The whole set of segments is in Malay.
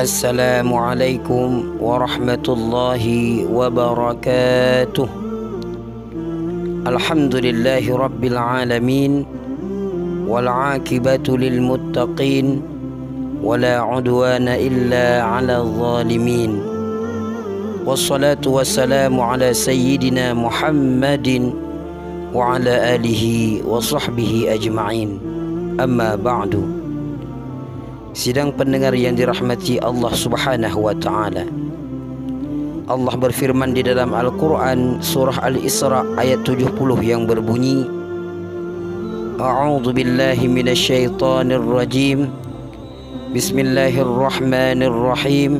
Assalamualaikum warahmatullahi wabarakatuh. Alhamdulillahi rabbil alamin, wal aqibatu lil muttaqin, wala udwana illa ala zalimin. Wassalatu wassalamu ala sayyidina Muhammadin wa ala alihi wa sahbihi ajma'in. Amma ba'du. Sidang pendengar yang dirahmati Allah Subhanahu wa taala. Allah berfirman di dalam Al-Qur'an surah Al-Isra ayat 70 yang berbunyi, A'udzu billahi minasyaitonir rajim. Bismillahirrahmanirrahim.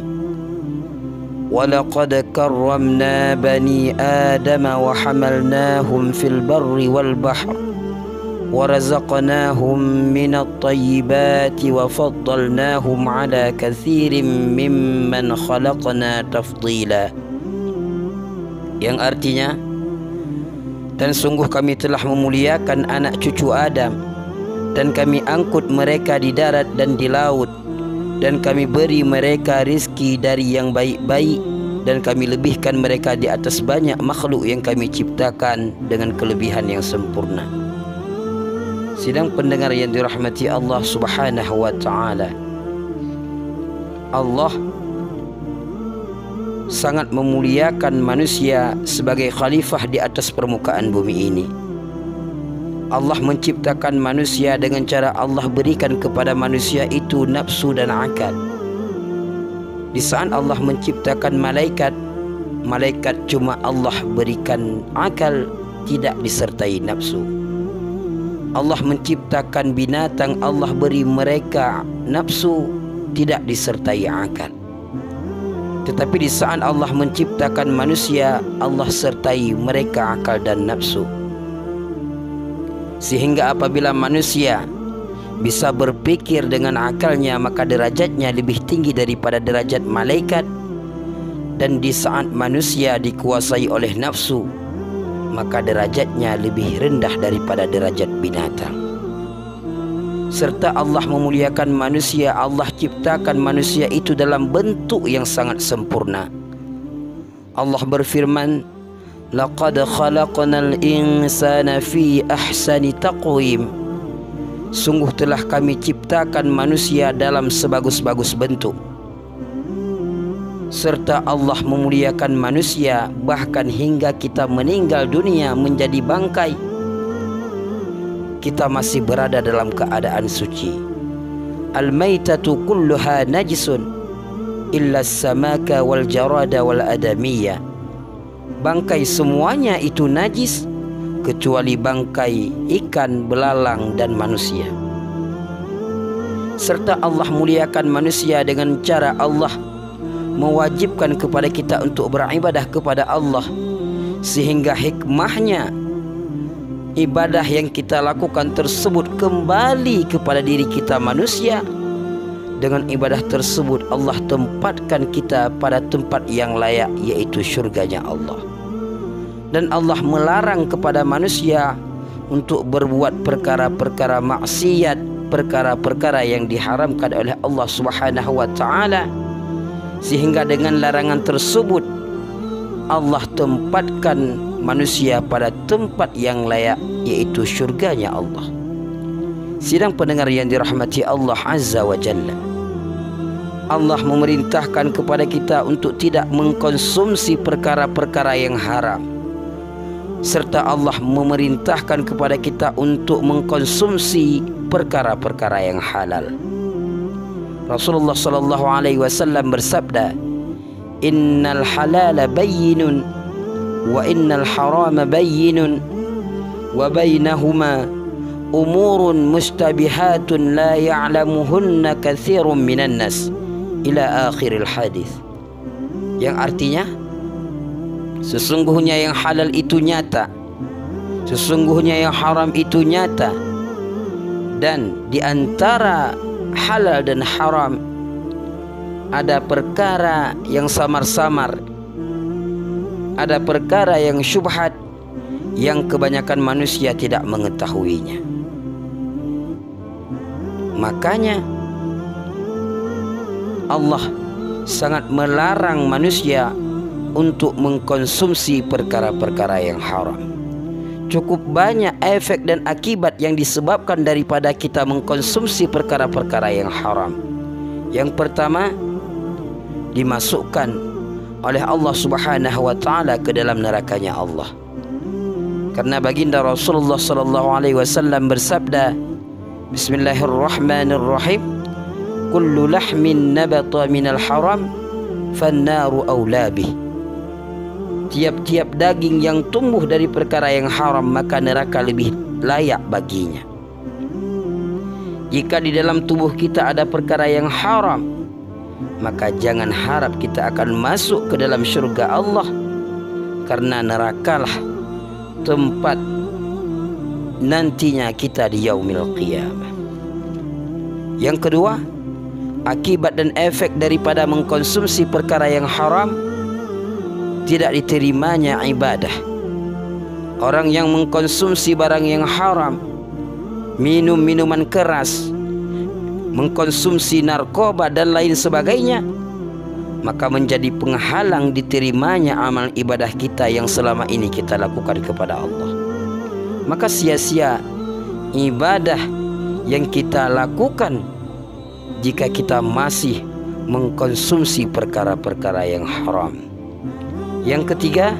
وَلَقَدْ كَرَّمْنَا بَنِي آدَمَ وَحَمَلْنَاهُمْ فِي الْبَرِّ وَالْبَحْرِ وَرَزَقْنَاهُمْ مِنَ الطَّيِّبَاتِ وَفَضَّلْنَاهُمْ عَلَى كَثِيرٍ مِّمَّنْ خَلَقْنَا تَفْضِيلًا. Yang artinya, dan sungguh kami telah memuliakan anak cucu Adam, dan kami angkut mereka di darat dan di laut, dan kami beri mereka rizki dari yang baik-baik, dan kami lebihkan mereka di atas banyak makhluk yang kami ciptakan dengan kelebihan yang sempurna. Sidang pendengar yang dirahmati Allah Subhanahu wa taala, Allah sangat memuliakan manusia sebagai khalifah di atas permukaan bumi ini. Allah menciptakan manusia dengan cara Allah berikan kepada manusia itu nafsu dan akal. Di saat Allah menciptakan malaikat, malaikat cuma Allah berikan akal, tidak disertai nafsu. Allah menciptakan binatang, Allah beri mereka nafsu, tidak disertai akal. Tetapi di saat Allah menciptakan manusia, Allah sertai mereka akal dan nafsu. Sehingga apabila manusia bisa berpikir dengan akalnya, maka derajatnya lebih tinggi daripada derajat malaikat. Dan di saat manusia dikuasai oleh nafsu, maka derajatnya lebih rendah daripada derajat binatang. Serta Allah memuliakan manusia, Allah ciptakan manusia itu dalam bentuk yang sangat sempurna. Allah berfirman, Laqad khalaqnal insana fi ahsani taqwim. Sungguh telah kami ciptakan manusia dalam sebagus-bagus bentuk. Serta Allah memuliakan manusia bahkan hingga kita meninggal dunia menjadi bangkai, kita masih berada dalam keadaan suci. Al-maitatu kulluha najisun illa as-samaka wal jarada wal adamiyya. Bangkai semuanya itu najis kecuali bangkai ikan, belalang dan manusia. Serta Allah muliakan manusia dengan cara Allah mewajibkan kepada kita untuk beribadah kepada Allah, sehingga hikmahnya ibadah yang kita lakukan tersebut kembali kepada diri kita manusia. Dengan ibadah tersebut Allah tempatkan kita pada tempat yang layak, yaitu syurganya Allah. Dan Allah melarang kepada manusia untuk berbuat perkara-perkara maksiat, perkara-perkara yang diharamkan oleh Allah Subhanahu wa taala. Sehingga dengan larangan tersebut Allah tempatkan manusia pada tempat yang layak, yaitu syurganya Allah. Sidang pendengar yang dirahmati Allah Azza wa Jalla, Allah memerintahkan kepada kita untuk tidak mengkonsumsi perkara-perkara yang haram. Serta Allah memerintahkan kepada kita untuk mengkonsumsi perkara-perkara yang halal. Rasulullah sallallahu alaihi wasallam bersabda, Innal halala bayyinun wa innal harama bayyinun wa bainahuma umurun mustabihatun la ya'lamuhunna katsirun minan nas, ila akhiril hadis. Yang artinya, sesungguhnya yang halal itu nyata, sesungguhnya yang haram itu nyata, dan di antara halal dan haram ada perkara yang samar-samar, ada perkara yang syubhat yang kebanyakan manusia tidak mengetahuinya. Makanya Allah sangat melarang manusia untuk mengkonsumsi perkara-perkara yang haram. Cukup banyak efek dan akibat yang disebabkan daripada kita mengkonsumsi perkara-perkara yang haram. Yang pertama, dimasukkan oleh Allah Subhanahu wa taala ke dalam nerakanya Allah. Karena baginda Rasulullah sallallahu alaihi wasallam bersabda, Bismillahirrahmanirrahim, kullu lahmin nabata minal haram fannaru awla bih. Tiap-tiap daging yang tumbuh dari perkara yang haram, maka neraka lebih layak baginya. Jika di dalam tubuh kita ada perkara yang haram, maka jangan harap kita akan masuk ke dalam syurga Allah, karena nerakalah tempat nantinya kita di yaumil qiyamah. Yang kedua, akibat dan efek daripada mengkonsumsi perkara yang haram, tidak diterimanya ibadah. Orang yang mengkonsumsi barang yang haram, minum minuman keras, mengkonsumsi narkoba dan lain sebagainya, maka menjadi penghalang diterimanya amal ibadah kita yang selama ini kita lakukan kepada Allah. Maka sia-sia ibadah yang kita lakukan jika kita masih mengkonsumsi perkara-perkara yang haram. Yang ketiga,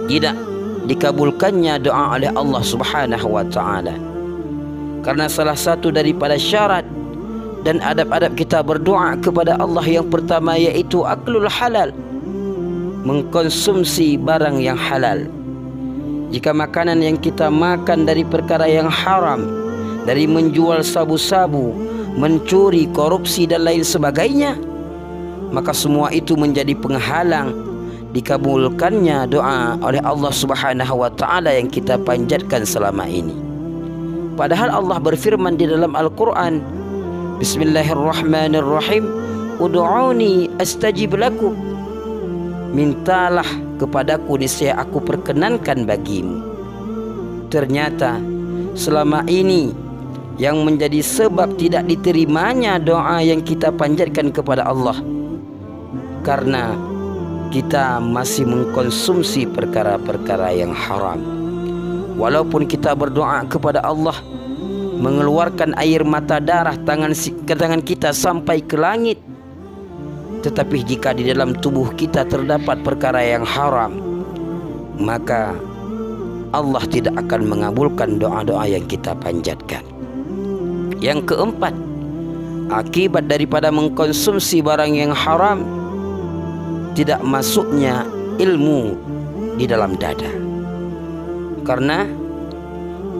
tidak dikabulkannya doa oleh Allah Subhanahu wa taala. Karena salah satu daripada syarat dan adab-adab kita berdoa kepada Allah yang pertama yaitu aklul halal, mengkonsumsi barang yang halal. Jika makanan yang kita makan dari perkara yang haram, dari menjual sabu-sabu, mencuri, korupsi dan lain sebagainya, maka semua itu menjadi penghalang dikabulkannya doa oleh Allah Subhanahu wa taala yang kita panjatkan selama ini. Padahal Allah berfirman di dalam Al-Qur'an, Bismillahirrahmanirrahim, ud'uni astajib lakum. Mintalah kepadaku, niscaya aku perkenankan bagimu. Ternyata selama ini yang menjadi sebab tidak diterimanya doa yang kita panjatkan kepada Allah, karena kita masih mengkonsumsi perkara-perkara yang haram. Walaupun kita berdoa kepada Allah, mengeluarkan air mata darah tangan kita sampai ke langit, tetapi jika di dalam tubuh kita terdapat perkara yang haram, maka Allah tidak akan mengabulkan doa-doa yang kita panjatkan. Yang keempat, akibat daripada mengkonsumsi barang yang haram, tidak masuknya ilmu di dalam dada. Karena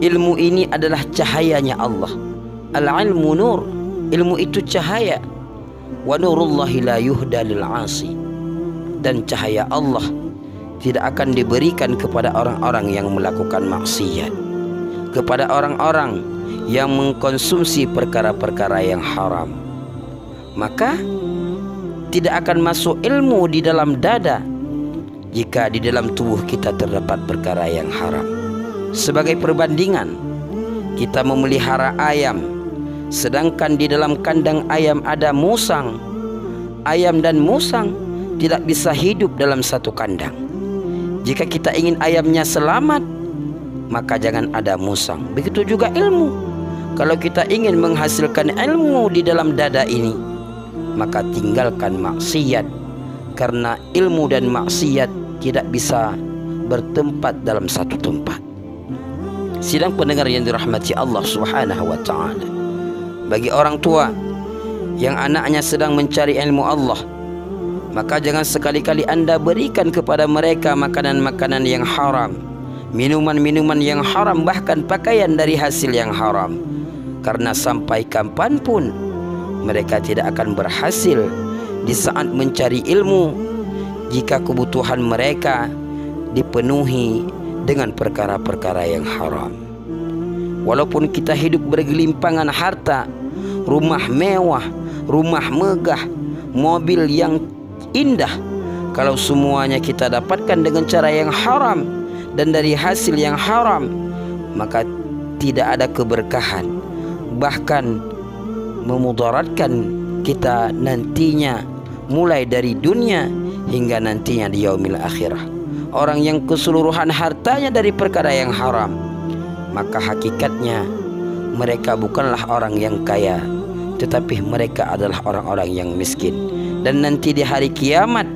ilmu ini adalah cahayanya Allah. Al-ilmu nur, ilmu itu cahaya. Wa nurullahi la yuhda lil 'asi. Dan cahaya Allah tidak akan diberikan kepada orang-orang yang melakukan maksiat, kepada orang-orang yang mengkonsumsi perkara-perkara yang haram. Maka tidak akan masuk ilmu di dalam dada jika di dalam tubuh kita terdapat perkara yang haram. Sebagai perbandingan, kita memelihara ayam, sedangkan di dalam kandang ayam ada musang. Ayam dan musang tidak bisa hidup dalam satu kandang. Jika kita ingin ayamnya selamat, maka jangan ada musang. Begitu juga ilmu. Kalau kita ingin menghasilkan ilmu di dalam dada ini, maka tinggalkan maksiat, karena ilmu dan maksiat tidak bisa bertempat dalam satu tempat. Sidang pendengar yang dirahmati Allah Subhanahu wa taala, bagi orang tua yang anaknya sedang mencari ilmu Allah, maka jangan sekali-kali Anda berikan kepada mereka makanan-makanan yang haram, minuman-minuman yang haram, bahkan pakaian dari hasil yang haram. Karena sampai kapanpun mereka tidak akan berhasil di saat mencari ilmu jika kebutuhan mereka dipenuhi dengan perkara-perkara yang haram. Walaupun kita hidup bergelimpangan harta, rumah mewah, rumah megah, mobil yang indah, kalau semuanya kita dapatkan dengan cara yang haram dan dari hasil yang haram, maka tidak ada keberkahan, bahkan memudaratkan kita nantinya mulai dari dunia hingga nantinya di yaumil akhirah. Orang yang keseluruhan hartanya dari perkara yang haram, maka hakikatnya mereka bukanlah orang yang kaya, tetapi mereka adalah orang-orang yang miskin. Dan nanti di hari kiamat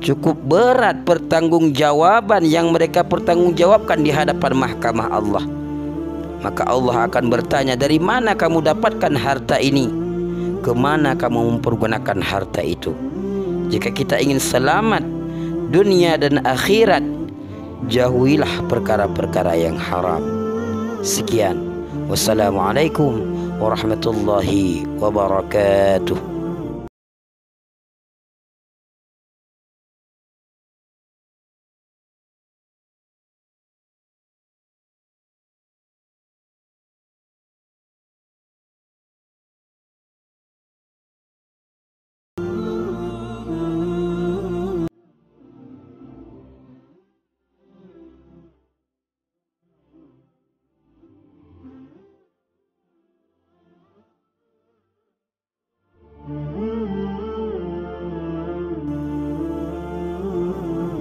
cukup berat pertanggungjawaban yang mereka pertanggungjawabkan di hadapan mahkamah Allah. Maka Allah akan bertanya, dari mana kamu dapatkan harta ini? Kemana kamu mempergunakan harta itu? Jika kita ingin selamat dunia dan akhirat, jauhilah perkara-perkara yang haram. Sekian. Wassalamualaikum warahmatullahi wabarakatuh.